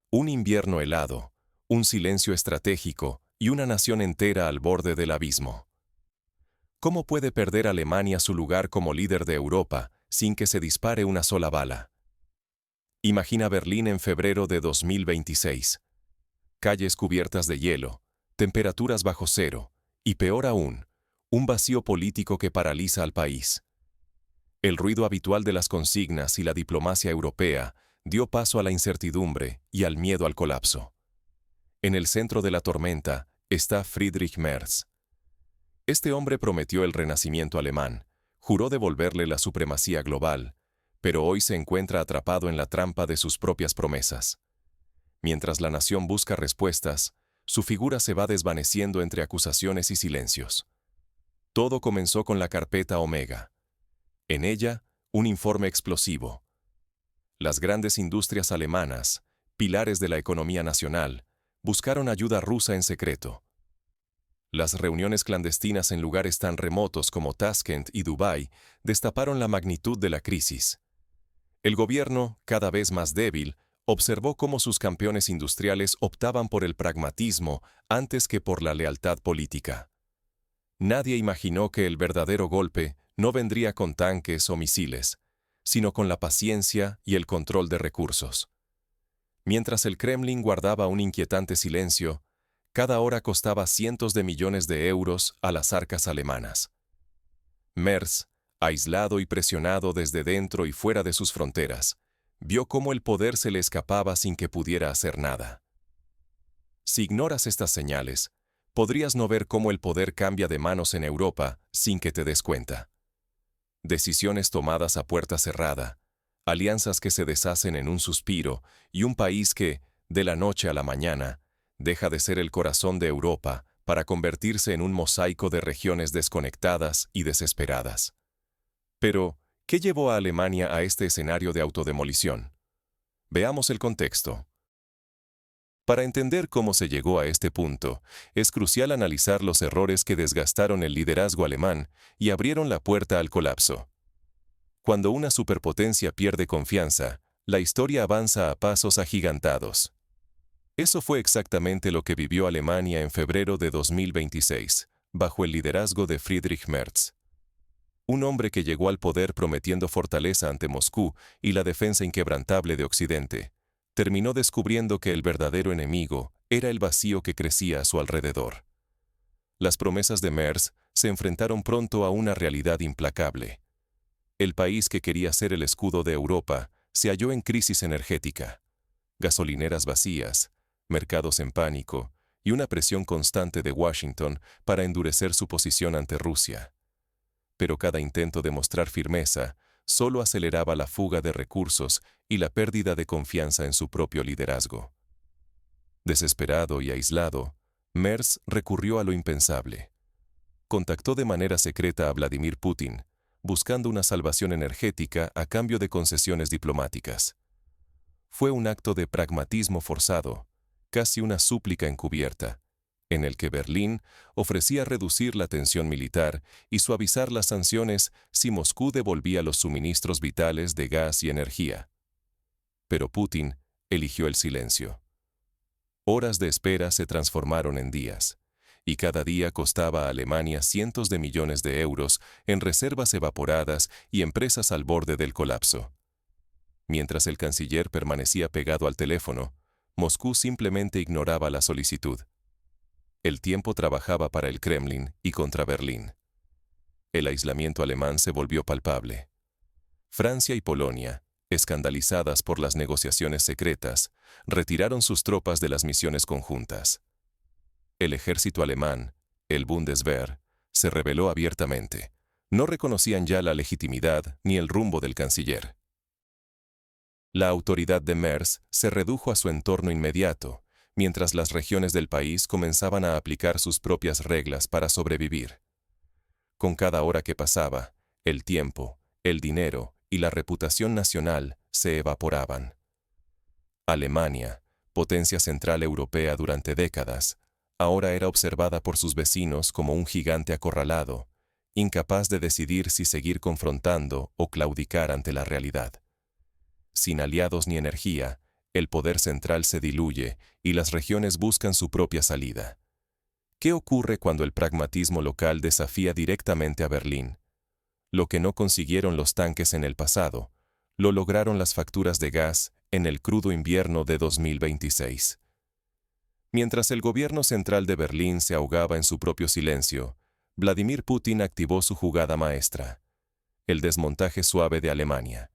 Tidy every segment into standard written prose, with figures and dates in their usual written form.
Un invierno helado, un silencio estratégico y una nación entera al borde del abismo. ¿Cómo puede perder Alemania su lugar como líder de Europa sin que se dispare una sola bala? Imagina Berlín en febrero de 2026. Calles cubiertas de hielo, temperaturas bajo cero, y peor aún, un vacío político que paraliza al país. El ruido habitual de las consignas y la diplomacia europea dio paso a la incertidumbre y al miedo al colapso. En el centro de la tormenta está Friedrich Merz. Este hombre prometió el renacimiento alemán, juró devolverle la supremacía global, pero hoy se encuentra atrapado en la trampa de sus propias promesas. Mientras la nación busca respuestas, su figura se va desvaneciendo entre acusaciones y silencios. Todo comenzó con la carpeta Omega. En ella, un informe explosivo. Las grandes industrias alemanas, pilares de la economía nacional, buscaron ayuda rusa en secreto. Las reuniones clandestinas en lugares tan remotos como Tashkent y Dubái destaparon la magnitud de la crisis. El gobierno, cada vez más débil, observó cómo sus campeones industriales optaban por el pragmatismo antes que por la lealtad política. Nadie imaginó que el verdadero golpe no vendría con tanques o misiles, sino con la paciencia y el control de recursos. Mientras el Kremlin guardaba un inquietante silencio, cada hora costaba cientos de millones de euros a las arcas alemanas. Merz, aislado y presionado desde dentro y fuera de sus fronteras, vio cómo el poder se le escapaba sin que pudiera hacer nada. Si ignoras estas señales, podrías no ver cómo el poder cambia de manos en Europa sin que te des cuenta. Decisiones tomadas a puerta cerrada, alianzas que se deshacen en un suspiro y un país que, de la noche a la mañana, deja de ser el corazón de Europa para convertirse en un mosaico de regiones desconectadas y desesperadas. Pero, ¿qué llevó a Alemania a este escenario de autodemolición? Veamos el contexto. Para entender cómo se llegó a este punto, es crucial analizar los errores que desgastaron el liderazgo alemán y abrieron la puerta al colapso. Cuando una superpotencia pierde confianza, la historia avanza a pasos agigantados. Eso fue exactamente lo que vivió Alemania en febrero de 2026, bajo el liderazgo de Friedrich Merz. Un hombre que llegó al poder prometiendo fortaleza ante Moscú y la defensa inquebrantable de Occidente, terminó descubriendo que el verdadero enemigo era el vacío que crecía a su alrededor. Las promesas de Merz se enfrentaron pronto a una realidad implacable. El país que quería ser el escudo de Europa se halló en crisis energética. Gasolineras vacías, mercados en pánico y una presión constante de Washington para endurecer su posición ante Rusia. Pero cada intento de mostrar firmeza solo aceleraba la fuga de recursos y la pérdida de confianza en su propio liderazgo. Desesperado y aislado, Merz recurrió a lo impensable. Contactó de manera secreta a Vladimir Putin, buscando una salvación energética a cambio de concesiones diplomáticas. Fue un acto de pragmatismo forzado, casi una súplica encubierta, en el que Berlín ofrecía reducir la tensión militar y suavizar las sanciones si Moscú devolvía los suministros vitales de gas y energía. Pero Putin eligió el silencio. Horas de espera se transformaron en días, y cada día costaba a Alemania cientos de millones de euros en reservas evaporadas y empresas al borde del colapso. Mientras el canciller permanecía pegado al teléfono, Moscú simplemente ignoraba la solicitud. El tiempo trabajaba para el Kremlin y contra Berlín. El aislamiento alemán se volvió palpable. Francia y Polonia, escandalizadas por las negociaciones secretas, retiraron sus tropas de las misiones conjuntas. El ejército alemán, el Bundeswehr, se rebeló abiertamente. No reconocían ya la legitimidad ni el rumbo del canciller. La autoridad de Merz se redujo a su entorno inmediato, mientras las regiones del país comenzaban a aplicar sus propias reglas para sobrevivir. Con cada hora que pasaba, el tiempo, el dinero y la reputación nacional se evaporaban. Alemania, potencia central europea durante décadas, ahora era observada por sus vecinos como un gigante acorralado, incapaz de decidir si seguir confrontando o claudicar ante la realidad. Sin aliados ni energía, el poder central se diluye y las regiones buscan su propia salida. ¿Qué ocurre cuando el pragmatismo local desafía directamente a Berlín? Lo que no consiguieron los tanques en el pasado, lo lograron las facturas de gas en el crudo invierno de 2026. Mientras el gobierno central de Berlín se ahogaba en su propio silencio, Vladimir Putin activó su jugada maestra, el desmontaje suave de Alemania.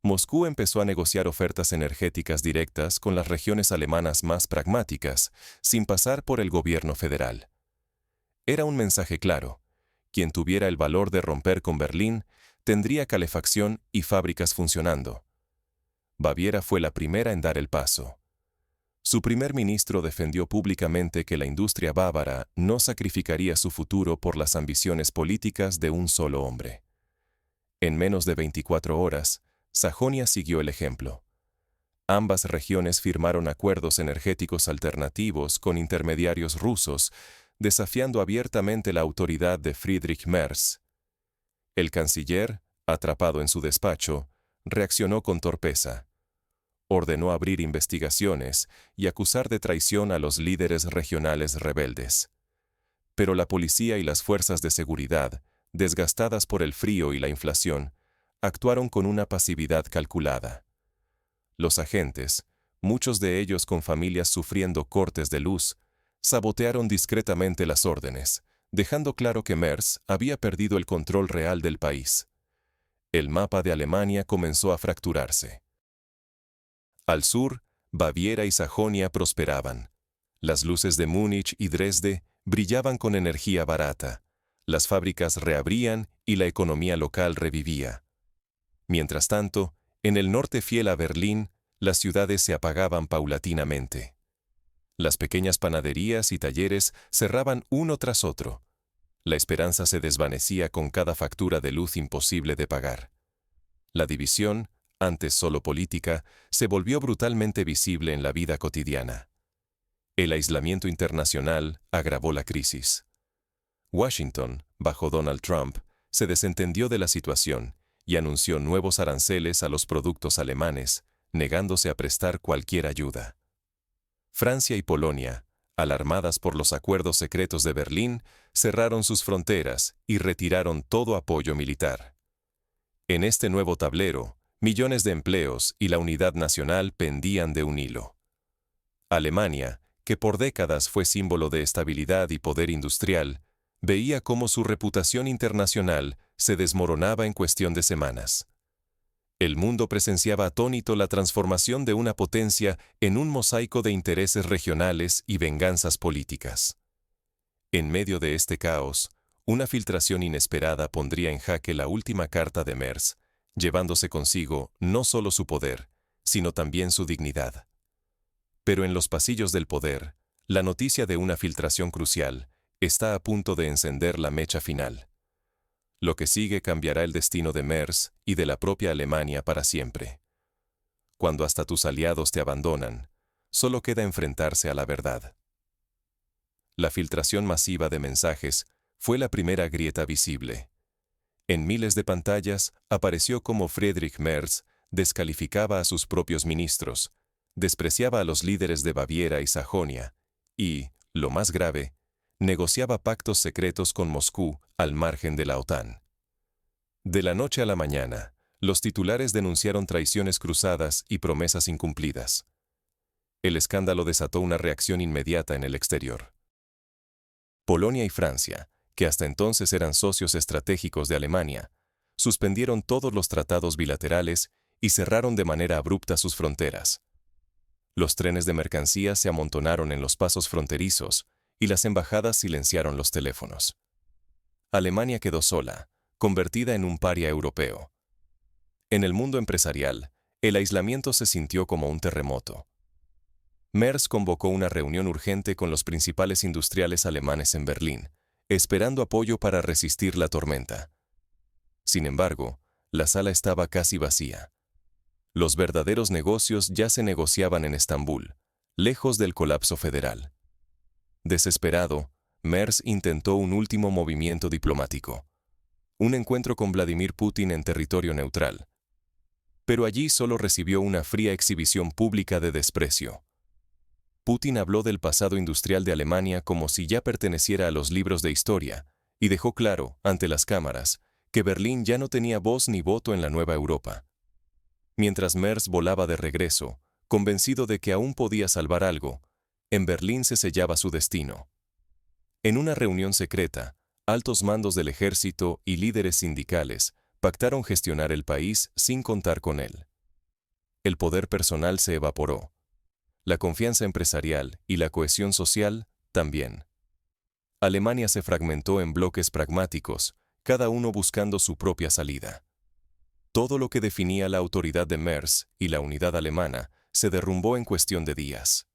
Moscú empezó a negociar ofertas energéticas directas con las regiones alemanas más pragmáticas, sin pasar por el gobierno federal. Era un mensaje claro: quien tuviera el valor de romper con Berlín tendría calefacción y fábricas funcionando. Baviera fue la primera en dar el paso. Su primer ministro defendió públicamente que la industria bávara no sacrificaría su futuro por las ambiciones políticas de un solo hombre. En menos de 24 horas, Sajonia siguió el ejemplo. Ambas regiones firmaron acuerdos energéticos alternativos con intermediarios rusos, desafiando abiertamente la autoridad de Friedrich Merz. El canciller, atrapado en su despacho, reaccionó con torpeza. Ordenó abrir investigaciones y acusar de traición a los líderes regionales rebeldes. Pero la policía y las fuerzas de seguridad, desgastadas por el frío y la inflación, actuaron con una pasividad calculada. Los agentes, muchos de ellos con familias sufriendo cortes de luz, sabotearon discretamente las órdenes, dejando claro que Merz había perdido el control real del país. El mapa de Alemania comenzó a fracturarse. Al sur, Baviera y Sajonia prosperaban. Las luces de Múnich y Dresde brillaban con energía barata. Las fábricas reabrían y la economía local revivía. Mientras tanto, en el norte fiel a Berlín, las ciudades se apagaban paulatinamente. Las pequeñas panaderías y talleres cerraban uno tras otro. La esperanza se desvanecía con cada factura de luz imposible de pagar. La división, antes solo política, se volvió brutalmente visible en la vida cotidiana. El aislamiento internacional agravó la crisis. Washington, bajo Donald Trump, se desentendió de la situación y anunció nuevos aranceles a los productos alemanes, negándose a prestar cualquier ayuda. Francia y Polonia, alarmadas por los acuerdos secretos de Berlín, cerraron sus fronteras y retiraron todo apoyo militar. En este nuevo tablero, millones de empleos y la unidad nacional pendían de un hilo. Alemania, que por décadas fue símbolo de estabilidad y poder industrial, veía cómo su reputación internacional se desmoronaba en cuestión de semanas. El mundo presenciaba atónito la transformación de una potencia en un mosaico de intereses regionales y venganzas políticas. En medio de este caos, una filtración inesperada pondría en jaque la última carta de Merz, llevándose consigo no solo su poder, sino también su dignidad. Pero en los pasillos del poder, la noticia de una filtración crucial está a punto de encender la mecha final. Lo que sigue cambiará el destino de Merz y de la propia Alemania para siempre. Cuando hasta tus aliados te abandonan, solo queda enfrentarse a la verdad. La filtración masiva de mensajes fue la primera grieta visible. En miles de pantallas apareció cómo Friedrich Merz descalificaba a sus propios ministros, despreciaba a los líderes de Baviera y Sajonia y, lo más grave, negociaba pactos secretos con Moscú al margen de la OTAN. De la noche a la mañana, los titulares denunciaron traiciones cruzadas y promesas incumplidas. El escándalo desató una reacción inmediata en el exterior. Polonia y Francia, que hasta entonces eran socios estratégicos de Alemania, suspendieron todos los tratados bilaterales y cerraron de manera abrupta sus fronteras. Los trenes de mercancías se amontonaron en los pasos fronterizos y las embajadas silenciaron los teléfonos. Alemania quedó sola, convertida en un paria europeo. En el mundo empresarial, el aislamiento se sintió como un terremoto. Merz convocó una reunión urgente con los principales industriales alemanes en Berlín, esperando apoyo para resistir la tormenta. Sin embargo, la sala estaba casi vacía. Los verdaderos negocios ya se negociaban en Estambul, lejos del colapso federal. Desesperado, Merz intentó un último movimiento diplomático. Un encuentro con Vladimir Putin en territorio neutral. pero allí solo recibió una fría exhibición pública de desprecio. Putin habló del pasado industrial de Alemania como si ya perteneciera a los libros de historia, y dejó claro, ante las cámaras, que Berlín ya no tenía voz ni voto en la nueva Europa. Mientras Merz volaba de regreso, convencido de que aún podía salvar algo, en Berlín se sellaba su destino. En una reunión secreta, altos mandos del ejército y líderes sindicales pactaron gestionar el país sin contar con él. El poder personal se evaporó. La confianza empresarial y la cohesión social también. Alemania se fragmentó en bloques pragmáticos, cada uno buscando su propia salida. Todo lo que definía la autoridad de Merz y la unidad alemana se derrumbó en cuestión de días.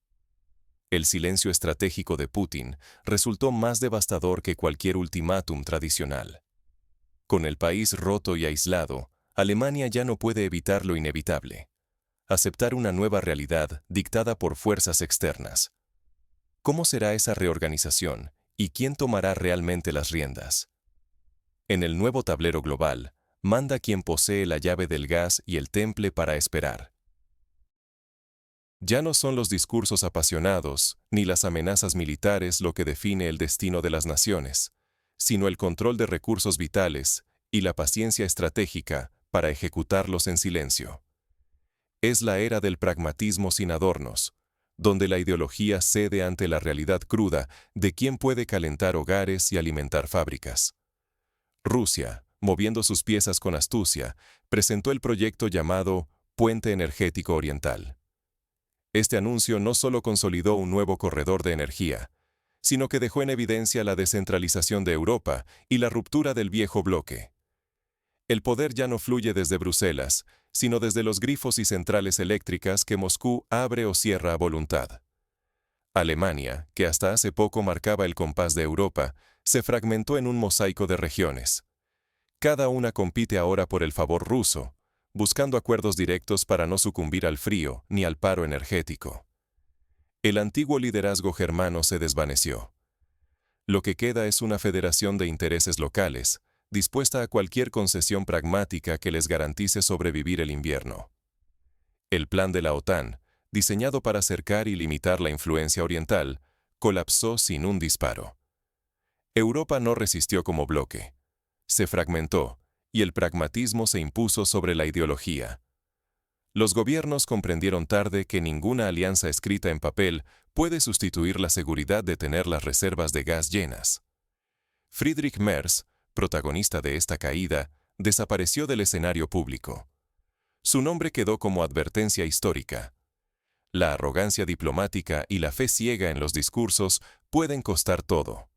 El silencio estratégico de Putin resultó más devastador que cualquier ultimátum tradicional. Con el país roto y aislado, Alemania ya no puede evitar lo inevitable: aceptar una nueva realidad dictada por fuerzas externas. ¿Cómo será esa reorganización y quién tomará realmente las riendas? En el nuevo tablero global, manda quien posee la llave del gas y el temple para esperar. Ya no son los discursos apasionados ni las amenazas militares lo que define el destino de las naciones, sino el control de recursos vitales y la paciencia estratégica para ejecutarlos en silencio. Es la era del pragmatismo sin adornos, donde la ideología cede ante la realidad cruda de quién puede calentar hogares y alimentar fábricas. Rusia, moviendo sus piezas con astucia, presentó el proyecto llamado Puente Energético Oriental. Este anuncio no solo consolidó un nuevo corredor de energía, sino que dejó en evidencia la descentralización de Europa y la ruptura del viejo bloque. El poder ya no fluye desde Bruselas, sino desde los grifos y centrales eléctricas que Moscú abre o cierra a voluntad. Alemania, que hasta hace poco marcaba el compás de Europa, se fragmentó en un mosaico de regiones. Cada una compite ahora por el favor ruso, buscando acuerdos directos para no sucumbir al frío ni al paro energético. El antiguo liderazgo germano se desvaneció. Lo que queda es una federación de intereses locales, dispuesta a cualquier concesión pragmática que les garantice sobrevivir el invierno. El plan de la OTAN, diseñado para cercar y limitar la influencia oriental, colapsó sin un disparo. Europa no resistió como bloque. Se fragmentó, y el pragmatismo se impuso sobre la ideología. Los gobiernos comprendieron tarde que ninguna alianza escrita en papel puede sustituir la seguridad de tener las reservas de gas llenas. Friedrich Merz, protagonista de esta caída, desapareció del escenario público. Su nombre quedó como advertencia histórica. La arrogancia diplomática y la fe ciega en los discursos pueden costar todo.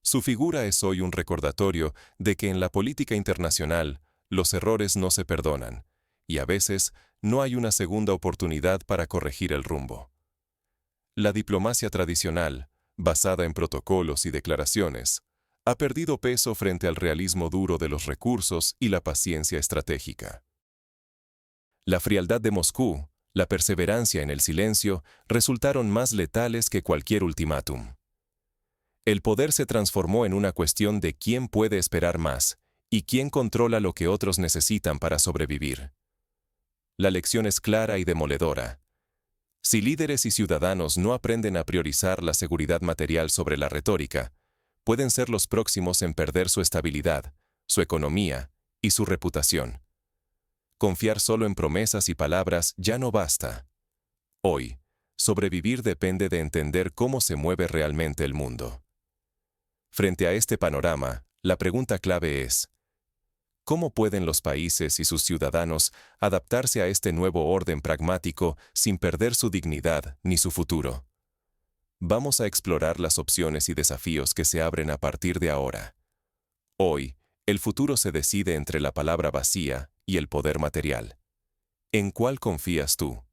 Su figura es hoy un recordatorio de que en la política internacional los errores no se perdonan, y a veces no hay una segunda oportunidad para corregir el rumbo. La diplomacia tradicional, basada en protocolos y declaraciones, ha perdido peso frente al realismo duro de los recursos y la paciencia estratégica. La frialdad de Moscú, la perseverancia en el silencio, resultaron más letales que cualquier ultimátum. El poder se transformó en una cuestión de quién puede esperar más y quién controla lo que otros necesitan para sobrevivir. La lección es clara y demoledora. Si líderes y ciudadanos no aprenden a priorizar la seguridad material sobre la retórica, pueden ser los próximos en perder su estabilidad, su economía y su reputación. Confiar solo en promesas y palabras ya no basta. Hoy, sobrevivir depende de entender cómo se mueve realmente el mundo. Frente a este panorama, la pregunta clave es: ¿cómo pueden los países y sus ciudadanos adaptarse a este nuevo orden pragmático sin perder su dignidad ni su futuro? Vamos a explorar las opciones y desafíos que se abren a partir de ahora. Hoy, el futuro se decide entre la palabra vacía y el poder material. ¿En cuál confías tú?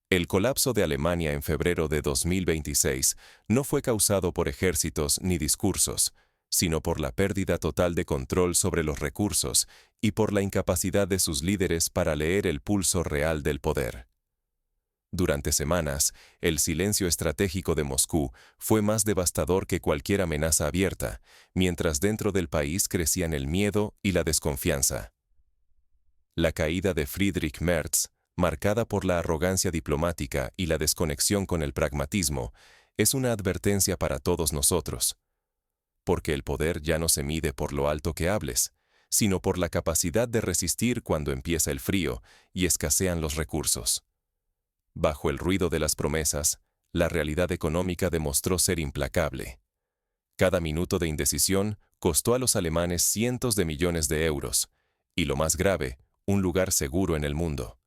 El colapso de Alemania en febrero de 2026 no fue causado por ejércitos ni discursos, sino por la pérdida total de control sobre los recursos y por la incapacidad de sus líderes para leer el pulso real del poder. Durante semanas, el silencio estratégico de Moscú fue más devastador que cualquier amenaza abierta, mientras dentro del país crecían el miedo y la desconfianza. La caída de Friedrich Merz, marcada por la arrogancia diplomática y la desconexión con el pragmatismo, es una advertencia para todos nosotros. Porque el poder ya no se mide por lo alto que hables, sino por la capacidad de resistir cuando empieza el frío y escasean los recursos. Bajo el ruido de las promesas, la realidad económica demostró ser implacable. Cada minuto de indecisión costó a los alemanes cientos de millones de euros, y lo más grave, un lugar seguro en el mundo.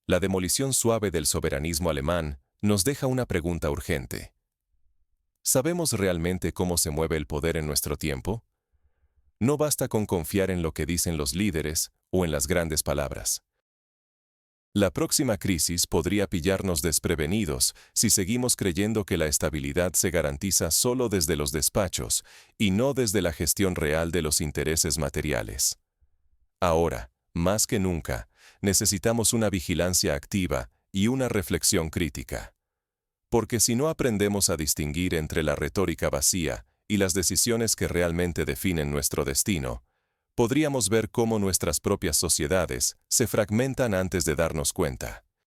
La demolición suave del soberanismo alemán nos deja una pregunta urgente. ¿Sabemos realmente cómo se mueve el poder en nuestro tiempo? No basta con confiar en lo que dicen los líderes o en las grandes palabras. La próxima crisis podría pillarnos desprevenidos si seguimos creyendo que la estabilidad se garantiza solo desde los despachos y no desde la gestión real de los intereses materiales. Ahora, más que nunca, necesitamos una vigilancia activa y una reflexión crítica. Porque si no aprendemos a distinguir entre la retórica vacía y las decisiones que realmente definen nuestro destino, podríamos ver cómo nuestras propias sociedades se fragmentan antes de darnos cuenta.